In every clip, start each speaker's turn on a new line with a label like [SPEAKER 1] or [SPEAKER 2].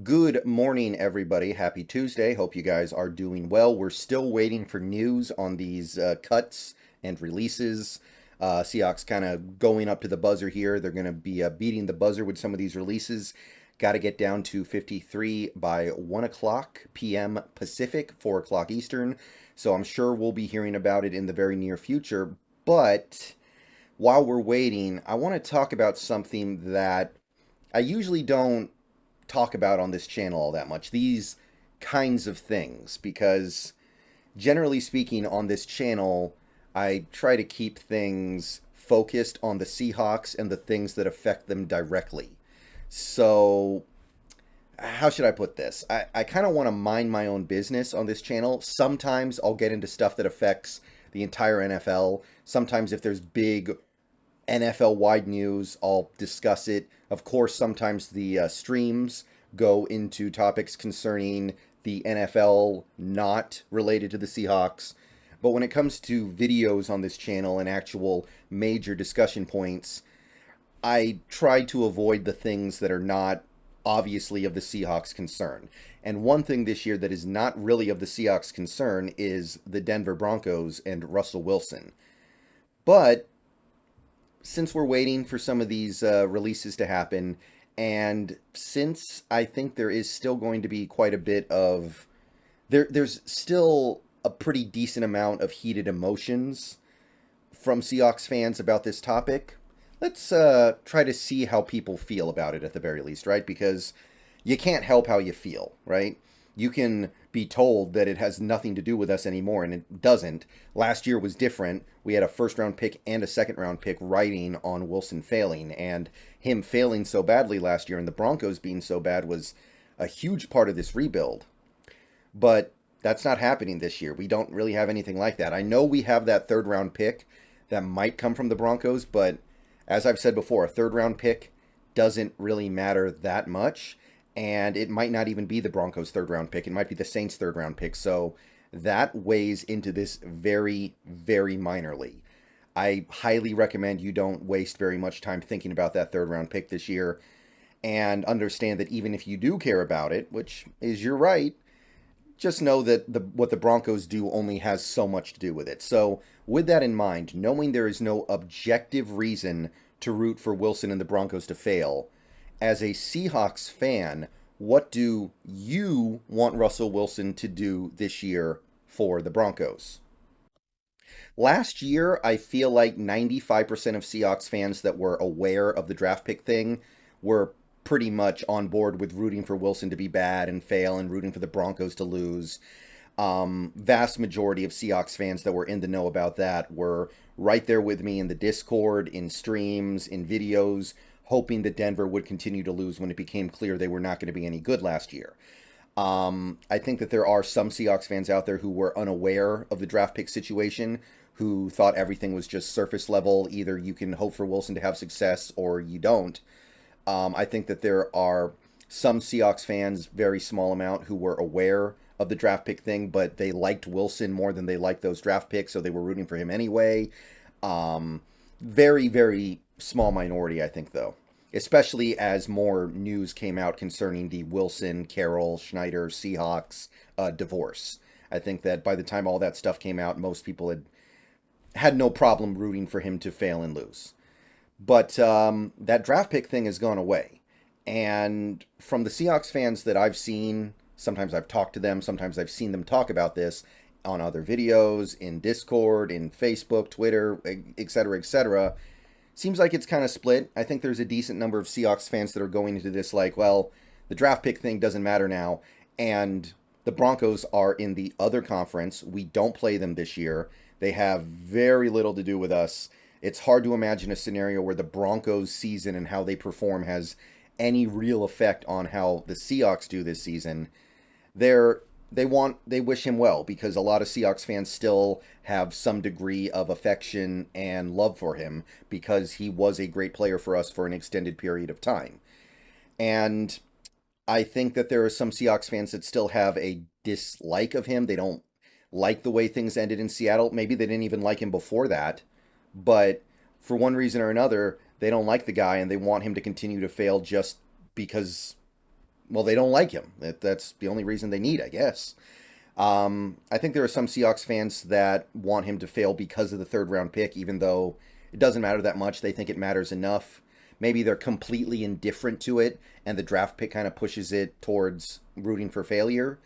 [SPEAKER 1] Good morning, everybody. Happy Tuesday. Hope you guys are doing well. We're still waiting for news on these cuts and releases. Seahawks kind of going up to the buzzer here. They're going to be beating the buzzer with some of these releases. Got to get down to 53 by 1 o'clock p.m. Pacific, 4 o'clock Eastern. So I'm sure we'll be hearing about it in the very near future. But while we're waiting, I want to talk about something that I usually don't talk about on this channel all that much. These kinds of things, because generally speaking, on this channel, I try to keep things focused on the Seahawks and the things that affect them directly. So, how should I put this? I kind of want to mind my own business on this channel. Sometimes I'll get into stuff that affects the entire NFL. Sometimes, if there's big NFL wide news, I'll discuss it. Of course, sometimes the streams go into topics concerning the NFL not related to the Seahawks. But when it comes to videos on this channel and actual major discussion points, I try to avoid the things that are not obviously of the Seahawks' concern. And one thing this year that is not really of the Seahawks' concern is the Denver Broncos and Russell Wilson. But since we're waiting for some of these releases to happen, and since I think there is still going to be quite a bit of there's still a pretty decent amount of heated emotions from Seahawks fans about this topic. Let's try to see how people feel about it at the very least, right? Because you can't help how you feel, right? You can be told that it has nothing to do with us anymore, and it doesn't. Last year was different. We had a first-round pick and a second-round pick riding on Wilson failing, and him failing so badly last year and the Broncos being so bad was a huge part of this rebuild. But that's not happening this year. We don't really have anything like that. I know we have that third-round pick that might come from the Broncos, but as I've said before, a third-round pick doesn't really matter that much. And it might not even be the Broncos' third-round pick. It might be the Saints' third-round pick. So that weighs into this very, very minorly. I highly recommend you don't waste very much time thinking about that third-round pick this year, and understand that even if you do care about it, which is your right, just know that what the Broncos do only has so much to do with it. So with that in mind, knowing there is no objective reason to root for Wilson and the Broncos to fail, as a Seahawks fan, what do you want Russell Wilson to do this year for the Broncos? Last year, I feel like 95% of Seahawks fans that were aware of the draft pick thing were pretty much on board with rooting for Wilson to be bad and fail and rooting for the Broncos to lose. Vast majority of Seahawks fans that were in the know about that were right there with me in the Discord, in streams, in videos, hoping that Denver would continue to lose when it became clear they were not going to be any good last year. I think that there are some Seahawks fans out there who were unaware of the draft pick situation, who thought everything was just surface level. Either you can hope for Wilson to have success or you don't. I think that there are some Seahawks fans, very small amount, who were aware of the draft pick thing, but they liked Wilson more than they liked those draft picks, so they were rooting for him anyway. Very, very small minority, I think, though. Especially as more news came out concerning the Wilson, Carroll, Schneider, Seahawks divorce. I think that by the time all that stuff came out, most people had no problem rooting for him to fail and lose. But that draft pick thing has gone away. And from the Seahawks fans that I've seen, sometimes I've talked to them, sometimes I've seen them talk about this on other videos, in Discord, in Facebook, Twitter, etc., etc., seems like it's kind of split. I think there's a decent number of Seahawks fans that are going into this like, well, the draft pick thing doesn't matter now, and the Broncos are in the other conference. We don't play them this year. They have very little to do with us. It's hard to imagine a scenario where the Broncos season and how they perform has any real effect on how the Seahawks do this season. They wish him well, because a lot of Seahawks fans still have some degree of affection and love for him because he was a great player for us for an extended period of time. And I think that there are some Seahawks fans that still have a dislike of him. They don't like the way things ended in Seattle. Maybe they didn't even like him before that, but for one reason or another, they don't like the guy and they want him to continue to fail just because well, they don't like him. That's the only reason they need, I guess. I think there are some Seahawks fans that want him to fail because of the third round pick, even though it doesn't matter that much. They think it matters enough. Maybe they're completely indifferent to it, and the draft pick kind of pushes it towards rooting for failure.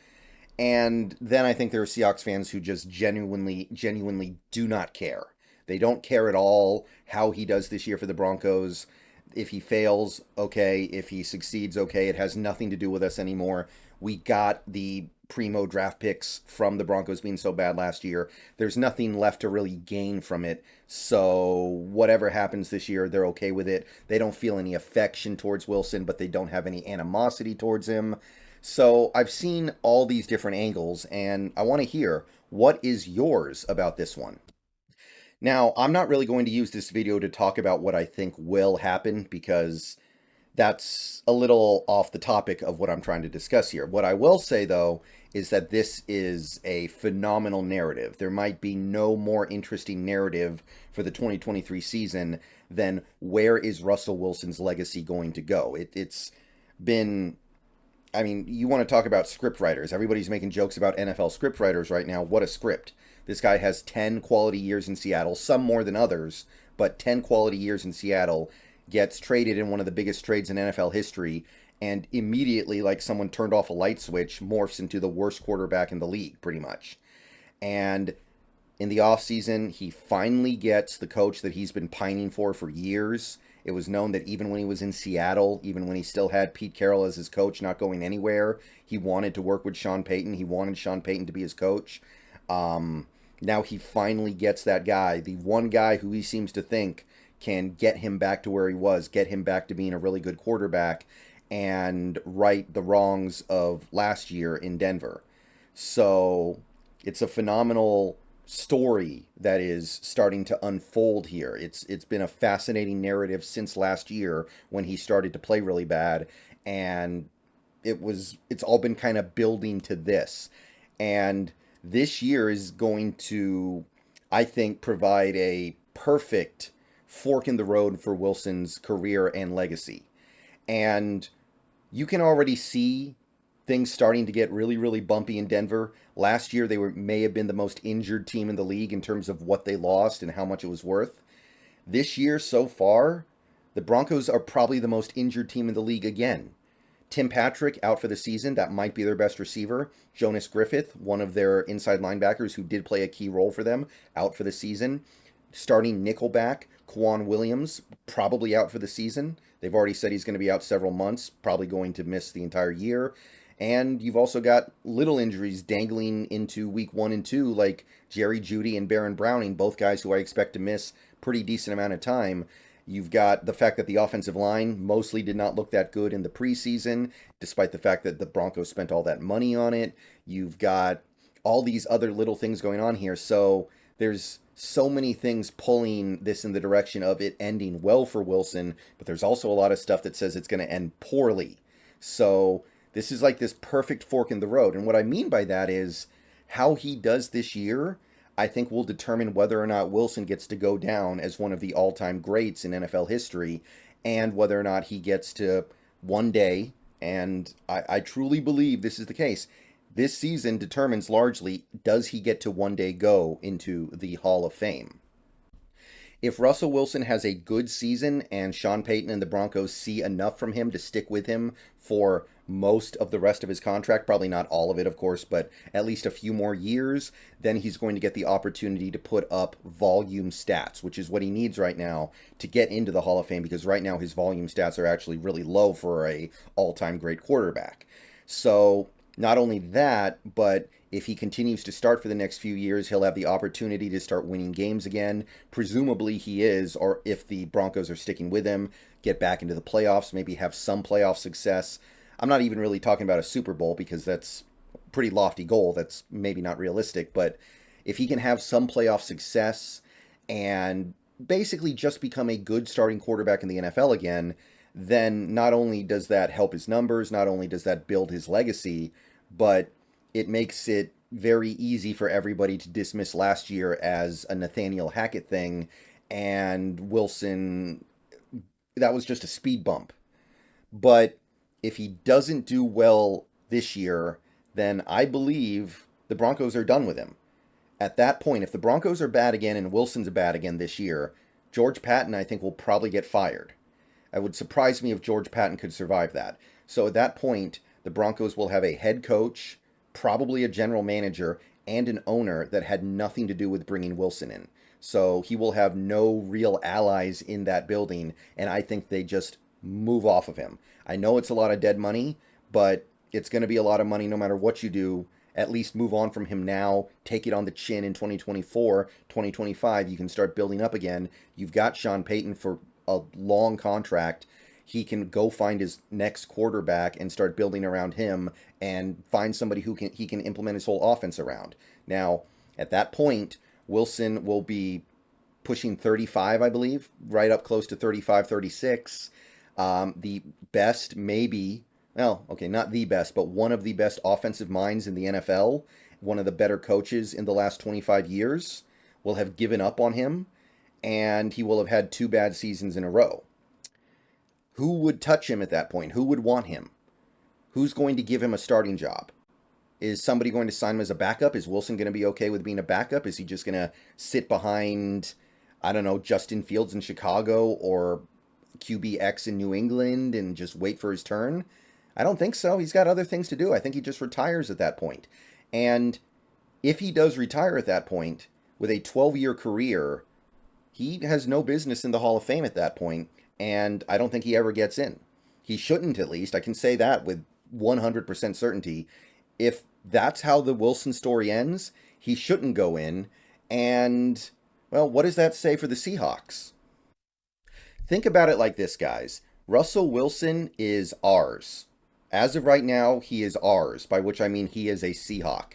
[SPEAKER 1] And then I think there are Seahawks fans who just genuinely do not care. They don't care at all how he does this year for the Broncos. If he fails, okay. If he succeeds, okay. It has nothing to do with us anymore. We got the primo draft picks from the Broncos being so bad last year. There's nothing left to really gain from it. So whatever happens this year, they're okay with it. They don't feel any affection towards Wilson, but they don't have any animosity towards him. So I've seen all these different angles, and I want to hear what is yours about this one. Now, I'm not really going to use this video to talk about what I think will happen because that's a little off the topic of what I'm trying to discuss here. What I will say, though, is that this is a phenomenal narrative. There might be no more interesting narrative for the 2023 season than where is Russell Wilson's legacy going to go. It's been, I mean, you want to talk about script writers. Everybody's making jokes about NFL script writers right now. What a script. This guy has 10 quality years in Seattle, some more than others, but 10 quality years in Seattle, gets traded in one of the biggest trades in NFL history, and immediately, like someone turned off a light switch, morphs into the worst quarterback in the league, pretty much. And in the offseason, he finally gets the coach that he's been pining for years. It was known that even when he was in Seattle, even when he still had Pete Carroll as his coach, not going anywhere, he wanted to work with Sean Payton. He wanted Sean Payton to be his coach. Now he finally gets that guy, the one guy who he seems to think can get him back to where he was, get him back to being a really good quarterback, and right the wrongs of last year in Denver. So it's a phenomenal story that is starting to unfold here. It's been a fascinating narrative since last year when he started to play really bad, and it's all been kind of building to this. And this year is going to, I think, provide a perfect fork in the road for Wilson's career and legacy. And you can already see things starting to get really, really bumpy in Denver. Last year, may have been the most injured team in the league in terms of what they lost and how much it was worth. This year, so far, the Broncos are probably the most injured team in the league again. Tim Patrick out for the season. That might be their best receiver. Jonas Griffith, one of their inside linebackers who did play a key role for them, out for the season. Starting nickelback, Quan Williams, probably out for the season. They've already said he's going to be out several months, probably going to miss the entire year. And you've also got little injuries dangling into week 1 and 2, like Jerry Jeudy and Baron Browning, both guys who I expect to miss pretty decent amount of time. You've got the fact that the offensive line mostly did not look that good in the preseason, despite the fact that the Broncos spent all that money on it. You've got all these other little things going on here. So there's so many things pulling this in the direction of it ending well for Wilson, but there's also a lot of stuff that says it's going to end poorly. So this is like this perfect fork in the road. And what I mean by that is how he does this year, I think will determine whether or not Wilson gets to go down as one of the all-time greats in NFL history, and whether or not he gets to one day, and I truly believe this is the case, this season determines largely, does he get to one day go into the Hall of Fame? If Russell Wilson has a good season and Sean Payton and the Broncos see enough from him to stick with him for most of the rest of his contract, probably not all of it, of course, but at least a few more years, then he's going to get the opportunity to put up volume stats, which is what he needs right now to get into the Hall of Fame, because right now his volume stats are actually really low for a all-time great quarterback. So not only that, but if he continues to start for the next few years, he'll have the opportunity to start winning games again. Presumably he is, or if the Broncos are sticking with him, get back into the playoffs, maybe have some playoff success. I'm not even really talking about a Super Bowl because that's a pretty lofty goal. That's maybe not realistic. But if he can have some playoff success and basically just become a good starting quarterback in the NFL again, then not only does that help his numbers, not only does that build his legacy, but it makes it very easy for everybody to dismiss last year as a Nathaniel Hackett thing, and Wilson, that was just a speed bump. But If he doesn't do well this year, then I believe the Broncos are done with him. At that point, if the Broncos are bad again and Wilson's bad again this year, George Patton, I think, will probably get fired. It would surprise me if George Patton could survive that. So at that point, the Broncos will have a head coach, probably a general manager, and an owner that had nothing to do with bringing Wilson in. So he will have no real allies in that building, and I think they just move off of him. I know it's a lot of dead money, but it's going to be a lot of money no matter what you do. At least move on from him now, take it on the chin in 2024, 2025. You can start building up again. You've got Sean Payton for a long contract. He can go find his next quarterback and start building around him and find somebody who he can implement his whole offense around. Now, at that point, Wilson will be pushing 35, I believe, right up close to 35, 36. The best, maybe, well, okay, not the best, but one of the best offensive minds in the NFL, one of the better coaches in the last 25 years, will have given up on him, and he will have had 2 bad seasons in a row. Who would touch him at that point? Who would want him? Who's going to give him a starting job? Is somebody going to sign him as a backup? Is Wilson going to be okay with being a backup? Is he just going to sit behind, I don't know, Justin Fields in Chicago or QBX in New England and just wait for his turn? I don't think so. He's got other things to do. I think he just retires at that point. And if he does retire at that point with a 12-year career, he has no business in the Hall of Fame at that point, and I don't think he ever gets in. He shouldn't, at least. I can say that with 100% certainty. If that's how the Wilson story ends, he shouldn't go in. And, well, what does that say for the Seahawks? Think about it like this, guys. Russell Wilson is ours. As of right now, he is ours, by which I mean he is a Seahawk.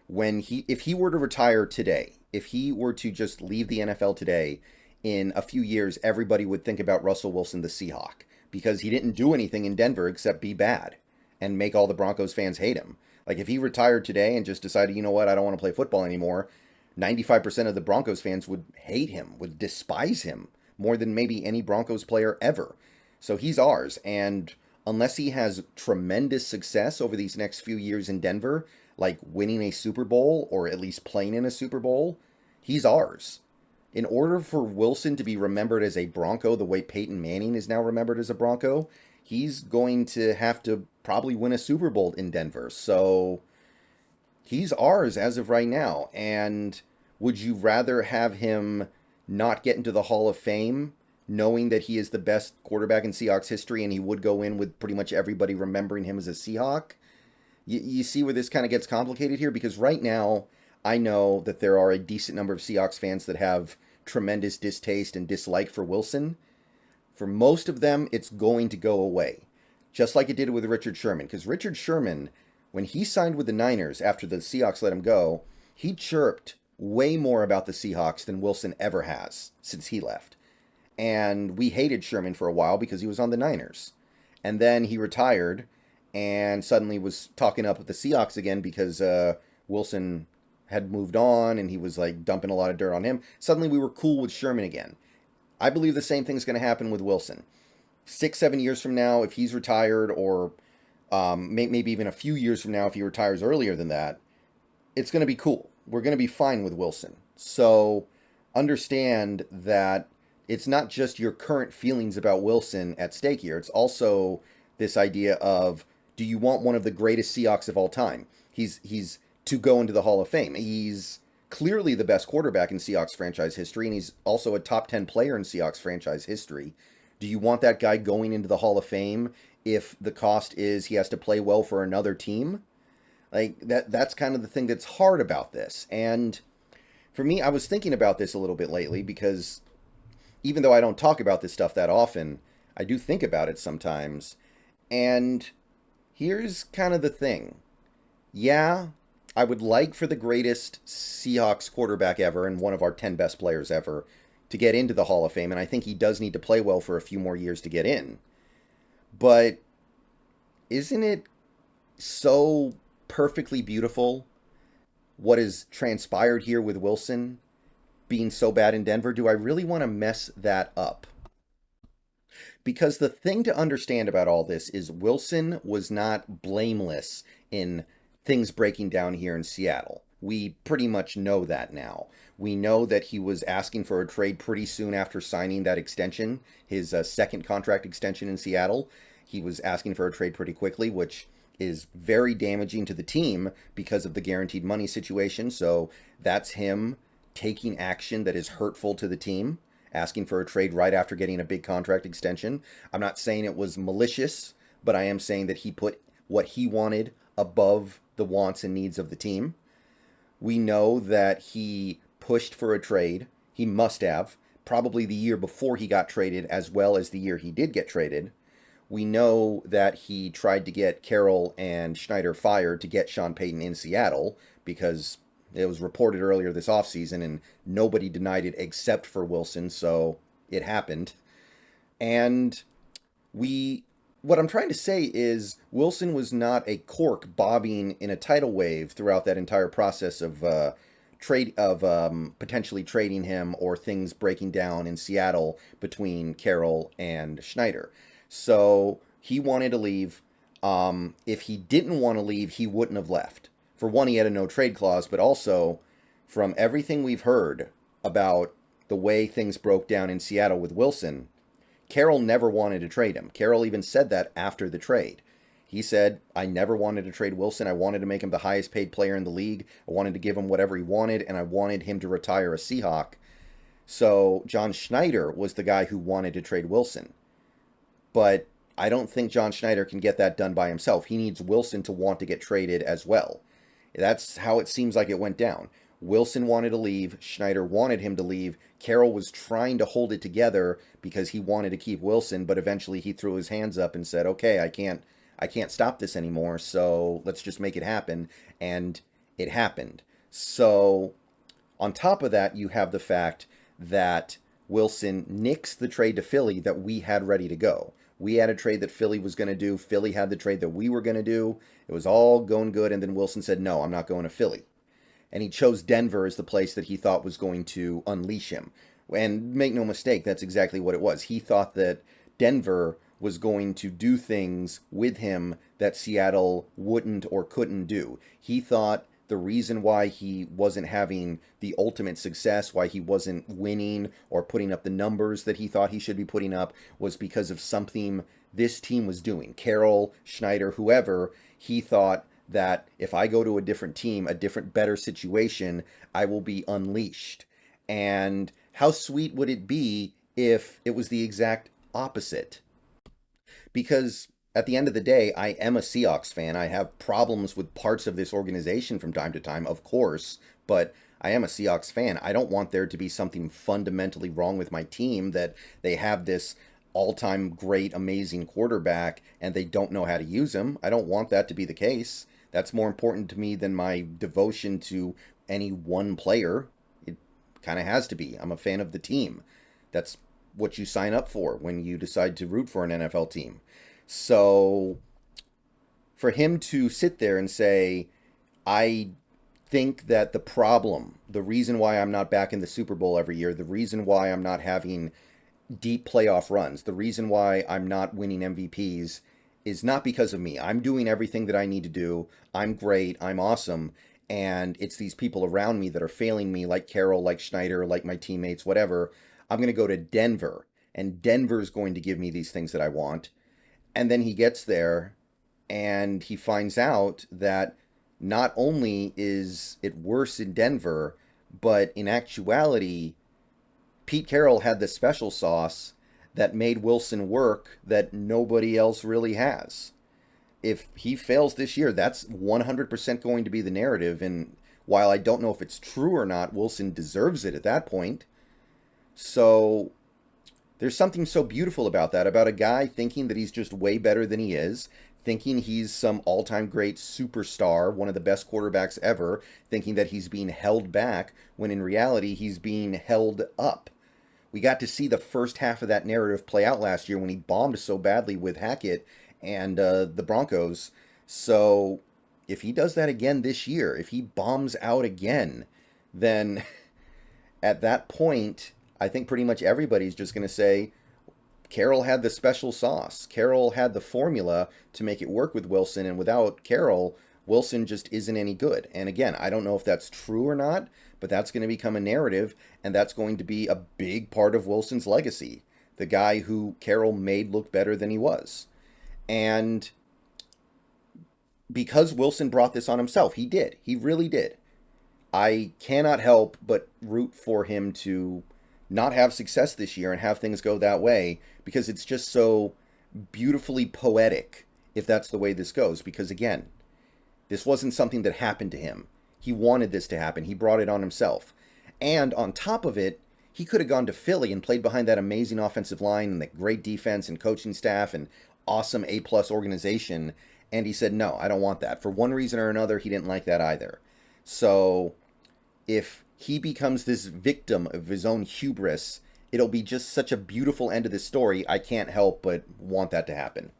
[SPEAKER 1] If he were to retire today, if he were to just leave the NFL today, in a few years, everybody would think about Russell Wilson, the Seahawk, because he didn't do anything in Denver except be bad and make all the Broncos fans hate him. Like, if he retired today and just decided, you know what, I don't want to play football anymore, 95% of the Broncos fans would hate him, would despise him more than maybe any Broncos player ever. So he's ours, and unless he has tremendous success over these next few years in Denver, like winning a Super Bowl or at least playing in a Super Bowl, he's ours. In order for Wilson to be remembered as a Bronco the way Peyton Manning is now remembered as a Bronco, he's going to have to probably win a Super Bowl in Denver. So he's ours as of right now. And would you rather have him not get into the Hall of Fame, knowing that he is the best quarterback in Seahawks history and he would go in with pretty much everybody remembering him as a Seahawk? You see where this kind of gets complicated here? Because right now, I know that there are a decent number of Seahawks fans that have tremendous distaste and dislike for Wilson. For most of them, it's going to go away. Just like it did with Richard Sherman. Because Richard Sherman, when he signed with the Niners after the Seahawks let him go, he chirped way more about the Seahawks than Wilson ever has since he left. And we hated Sherman for a while because he was on the Niners. And then he retired and suddenly was talking up with the Seahawks again because Wilson had moved on and he was like dumping a lot of dirt on him. Suddenly we were cool with Sherman again. I believe the same thing's going to happen with Wilson. 6-7 years from now, if he's retired, or maybe even a few years from now if he retires earlier than that, it's going to be cool. We're going to be fine with Wilson. So understand that it's not just your current feelings about Wilson at stake here. It's also this idea of, do you want one of the greatest Seahawks of all time? He's to go into the Hall of Fame. He's clearly the best quarterback in Seahawks franchise history, and he's also a top 10 player in Seahawks franchise history. Do you want that guy going into the Hall of Fame if the cost is he has to play well for another team? Like, that's kind of the thing that's hard about this. And for me, I was thinking about this a little bit lately because even though I don't talk about this stuff that often, I do think about it sometimes. And here's kind of the thing. Yeah, I would like for the greatest Seahawks quarterback ever and one of our 10 best players ever to get into the Hall of Fame, and I think he does need to play well for a few more years to get in. But isn't it so perfectly beautiful what has transpired here with Wilson being so bad in Denver? Do I really want to mess that up? Because the thing to understand about all this is Wilson was not blameless in things breaking down here in Seattle. We pretty much know that now. We know that he was asking for a trade pretty soon after signing that extension, his second contract extension in Seattle. He was asking for a trade pretty quickly, which is very damaging to the team because of the guaranteed money situation. So that's him taking action that is hurtful to the team, asking for a trade right after getting a big contract extension. I'm not saying it was malicious, but I am saying that he put what he wanted above the wants and needs of the team. We know that he pushed for a trade. He must have, probably the year before he got traded, as well as the year he did get traded. We know that he tried to get Carroll and Schneider fired to get Sean Payton in Seattle because it was reported earlier this offseason and nobody denied it except for Wilson, so it happened. And we what I'm trying to say is Wilson was not a cork bobbing in a tidal wave throughout that entire process of potentially trading him or things breaking down in Seattle between Carroll and Schneider. So he wanted to leave. If he didn't want to leave, he wouldn't have left. For one, he had a no trade clause, but also from everything we've heard about the way things broke down in Seattle with Wilson, Carroll never wanted to trade him. Carroll even said that after the trade. He said, I never wanted to trade Wilson. I wanted to make him the highest paid player in the league. I wanted to give him whatever he wanted, and I wanted him to retire a Seahawk. So John Schneider was the guy who wanted to trade Wilson. But I don't think John Schneider can get that done by himself. He needs Wilson to want to get traded as well. That's how it seems like it went down. Wilson wanted to leave. Schneider wanted him to leave. Carroll was trying to hold it together because he wanted to keep Wilson, but eventually he threw his hands up and said, okay, I can't stop this anymore, so let's just make it happen. And it happened. So on top of that, you have the fact that Wilson nixed the trade to Philly that we had ready to go. We had a trade that Philly was going to do. Philly had the trade that we were going to do. It was all going good, and then Wilson said, no, I'm not going to Philly. And he chose Denver as the place that he thought was going to unleash him. And make no mistake, that's exactly what it was. He thought that Denver was going to do things with him that Seattle wouldn't or couldn't do. He thought the reason why he wasn't having the ultimate success, why he wasn't winning or putting up the numbers that he thought he should be putting up, was because of something this team was doing. Carroll, Schneider, whoever, he thought that if I go to a different team, a different, better situation, I will be unleashed. And how sweet would it be if it was the exact opposite? Because at the end of the day, I am a Seahawks fan. I have problems with parts of this organization from time to time, of course, but I am a Seahawks fan. I don't want there to be something fundamentally wrong with my team, that they have this all-time great, amazing quarterback and they don't know how to use him. I don't want that to be the case. That's more important to me than my devotion to any one player. It kind of has to be. I'm a fan of the team. That's what you sign up for when you decide to root for an NFL team. So for him to sit there and say, I think that the problem, the reason why I'm not back in the Super Bowl every year, the reason why I'm not having deep playoff runs, the reason why I'm not winning MVPs is not because of me. I'm doing everything that I need to do. I'm great. I'm awesome. And it's these people around me that are failing me, like Carroll, like Schneider, like my teammates, whatever. I'm going to go to Denver, and Denver's going to give me these things that I want. And then he gets there and he finds out that not only is it worse in Denver, but in actuality, Pete Carroll had the special sauce that made Wilson work that nobody else really has. If he fails this year, that's 100% going to be the narrative. And while I don't know if it's true or not, Wilson deserves it at that point. So there's something so beautiful about that, about a guy thinking that he's just way better than he is, thinking he's some all-time great superstar, one of the best quarterbacks ever, thinking that he's being held back, when in reality he's being held up. We got to see the first half of that narrative play out last year when he bombed so badly with Hackett and the Broncos. So if he does that again this year, if he bombs out again, then at that point, I think pretty much everybody's just going to say, Carroll had the special sauce. Carroll had the formula to make it work with Wilson, and without Carroll, Wilson just isn't any good. And again, I don't know if that's true or not, but that's going to become a narrative, and that's going to be a big part of Wilson's legacy. The guy who Carroll made look better than he was. And because Wilson brought this on himself, he did. He really did. I cannot help but root for him to not have success this year and have things go that way, because it's just so beautifully poetic if that's the way this goes. Because again, this wasn't something that happened to him. He wanted this to happen. He brought it on himself. And on top of it, he could have gone to Philly and played behind that amazing offensive line and that great defense and coaching staff and awesome A-plus organization. And he said, no, I don't want that. For one reason or another, he didn't like that either. So if he becomes this victim of his own hubris, it'll be just such a beautiful end to this story. I can't help but want that to happen.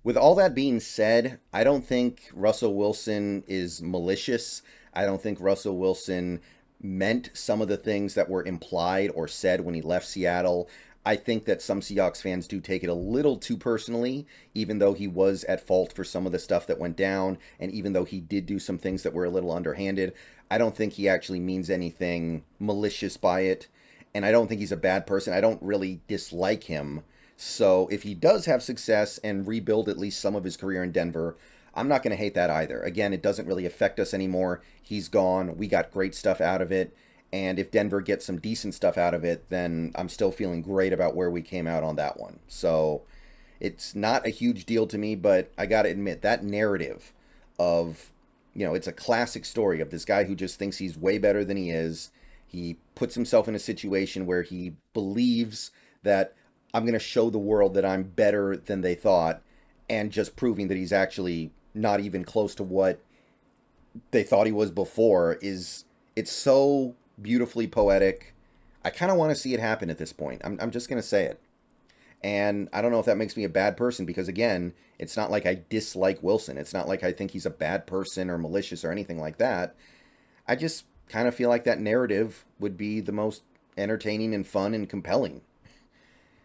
[SPEAKER 1] With all that being said, I don't think Russell Wilson is malicious. I don't think Russell Wilson meant some of the things that were implied or said when he left Seattle. I think that some Seahawks fans do take it a little too personally, even though he was at fault for some of the stuff that went down, and even though he did do some things that were a little underhanded. I don't think he actually means anything malicious by it, and I don't think he's a bad person. I don't really dislike him. So if he does have success and rebuild at least some of his career in Denver, I'm not going to hate that either. Again, it doesn't really affect us anymore. He's gone. We got great stuff out of it. And if Denver gets some decent stuff out of it, then I'm still feeling great about where we came out on that one. So it's not a huge deal to me, but I got to admit, that narrative of, it's a classic story of this guy who just thinks he's way better than he is. He puts himself in a situation where he believes that I'm going to show the world that I'm better than they thought, and just proving that he's actually not even close to what they thought he was before it's so beautifully poetic. I kind of want to see it happen at this point. I'm just going to say it. And I don't know if that makes me a bad person, because again, it's not like I dislike Wilson. It's not like I think he's a bad person or malicious or anything like that. I just kind of feel like that narrative would be the most entertaining and fun and compelling.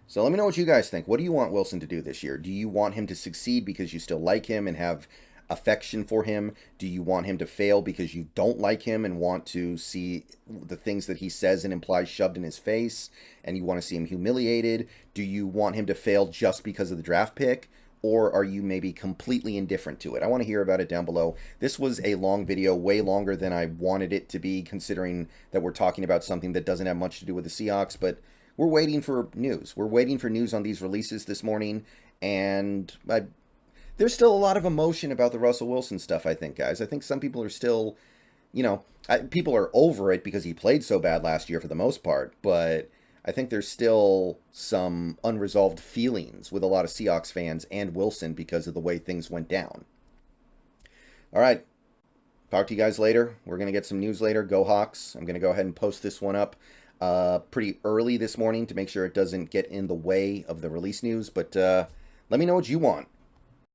[SPEAKER 1] So let me know what you guys think. What do you want Wilson to do this year? Do you want him to succeed because you still like him and have affection for him? Do you want him to fail because you don't like him and want to see the things that he says and implies shoved in his face, and you want to see him humiliated? Do you want him to fail just because of the draft pick? Or are you maybe completely indifferent to it? I want to hear about it down below. This was a long video, way longer than I wanted it to be, considering that we're talking about something that doesn't have much to do with the Seahawks, but we're waiting for news. We're waiting for news on these releases this morning, and there's still a lot of emotion about the Russell Wilson stuff, I think, guys. I think some people are still, people are over it because he played so bad last year for the most part, but I think there's still some unresolved feelings with a lot of Seahawks fans and Wilson because of the way things went down. All right. Talk to you guys later. We're going to get some news later. Go Hawks. I'm going to go ahead and post this one up pretty early this morning to make sure it doesn't get in the way of the release news. But let me know what you want.